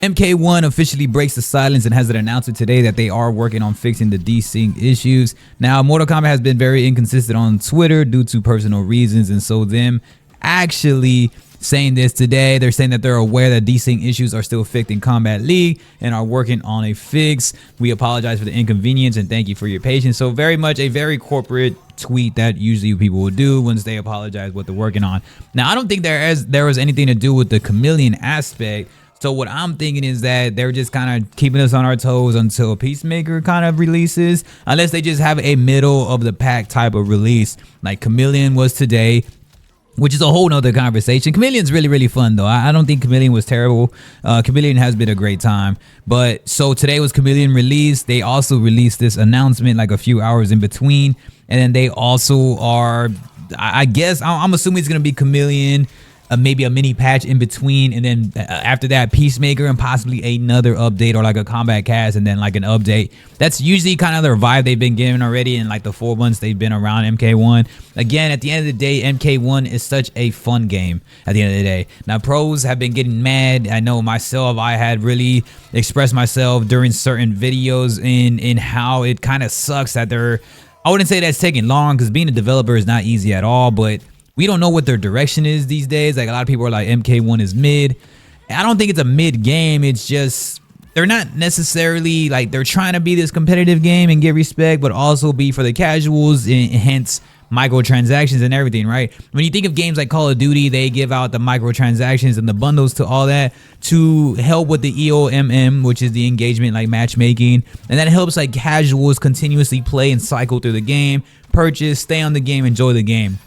MK1 officially breaks the silence and has an announcement today that they are working on fixing the desync issues. Now, Mortal Kombat has been very inconsistent on Twitter due to personal reasons, and so them actually saying this today, they're saying that they're aware that desync issues are still affecting Combat League and are working on a fix. We apologize for the inconvenience and thank you for your patience. So very much a very corporate tweet that usually people will do once they apologize what they're working on. Now, I don't think there was anything to do with the chameleon aspect. So what I'm thinking is that they're just kind of keeping us on our toes until Peacemaker kind of releases, unless they just have a middle of the pack type of release like Chameleon was today, which is a whole nother conversation. Chameleon's really fun though. I don't think Chameleon was terrible. Chameleon has been a great time. But so today was Chameleon release. They also released this announcement like a few hours in between, and then they also are, I guess I'm assuming it's gonna be Chameleon, maybe a mini patch in between, and then after that Peacemaker and possibly another update or like a combat cast and then like an update. That's usually kind of their vibe they've been giving already in like the 4 months they've been around MK1. Again, at the end of the day, MK1 is such a fun game at the end of the day. Now, pros have been getting mad. I know myself, I had really expressed myself during certain videos in how it kind of sucks that I wouldn't say that's taking long, because being a developer is not easy at all, but we don't know what their direction is these days. Like, a lot of people are like MK1 is mid. I don't think it's a mid game. It's just they're not necessarily like they're trying to be this competitive game and get respect, but also be for the casuals, and hence microtransactions and everything, right? When you think of games like Call of Duty, they give out the microtransactions and the bundles to all that to help with the EOMM, which is the engagement, like matchmaking, and that helps like casuals continuously play and cycle through the game, purchase, stay on the game, enjoy the game.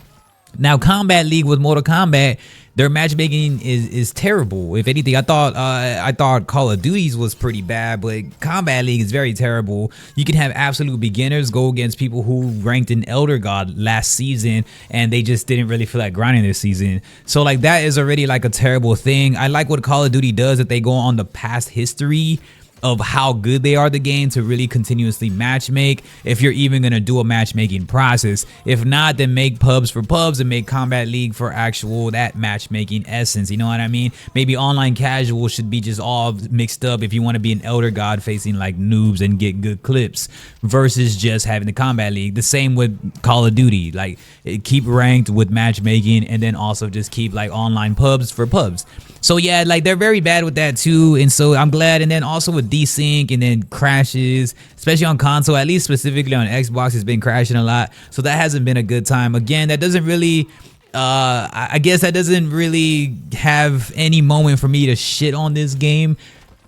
Now, Combat League with Mortal Kombat, their matchmaking is terrible. If anything, I thought Call of Duty's was pretty bad, but Combat League is very terrible. You can have absolute beginners go against people who ranked in Elder God last season, and they just didn't really feel like grinding this season. So like that is already like a terrible thing. I like what Call of Duty does, that they go on the past history of how good they are the game to really continuously matchmake, if you're even gonna do a matchmaking process. If not, then make pubs for pubs and make Combat League for actual that matchmaking essence, you know what I mean? Maybe online casual should be just all mixed up if you want to be an Elder God facing like noobs and get good clips, versus just having the Combat League. The same with Call of Duty, like keep ranked with matchmaking, and then also just keep like online pubs for pubs. So yeah, like they're very bad with that too, and so I'm glad. And then also with desync and then crashes, especially on console, at least specifically on Xbox, it's been crashing a lot. So that hasn't been a good time. Again, that doesn't really I guess that doesn't really have any moment for me to shit on this game.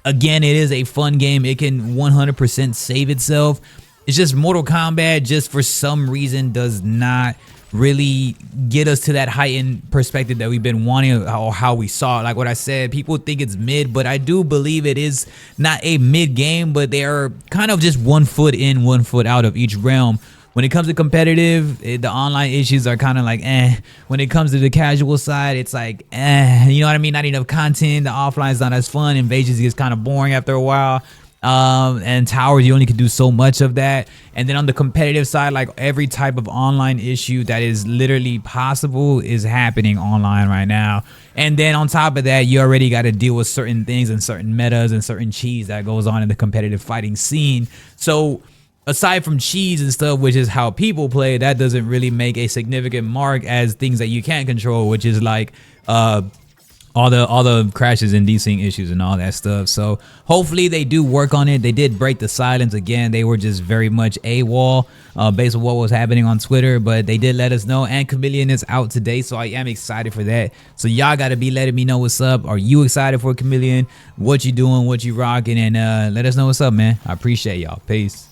Again, it is a fun game. It can 100% save itself. It's just Mortal Kombat just for some reason does not really get us to that heightened perspective that we've been wanting, or how we saw it. Like what I said, people think it's mid, but I do believe it is not a mid game, but they are kind of just 1 foot in, 1 foot out of each realm. When it comes to competitive, the online issues are kind of like when it comes to the casual side, it's like you know what I mean? Not enough content. The offline is not as fun. Invasions gets kind of boring after a while. And towers, you only can do so much of that. And then on the competitive side, like every type of online issue that is literally possible is happening online right now. And then on top of that, you already got to deal with certain things and certain metas and certain cheese that goes on in the competitive fighting scene. So aside from cheese and stuff, which is how people play, that doesn't really make a significant mark as things that you can't control, which is like all the crashes and desync issues and all that stuff. So hopefully they do work on it. They did break the silence again. They were just very much AWOL based on what was happening on Twitter, but they did let us know. And Chameleon is out today, so I am excited for that. So y'all gotta be letting me know what's up. Are you excited for Chameleon? What you doing? What you rocking? And let us know what's up, man. I appreciate y'all. Peace.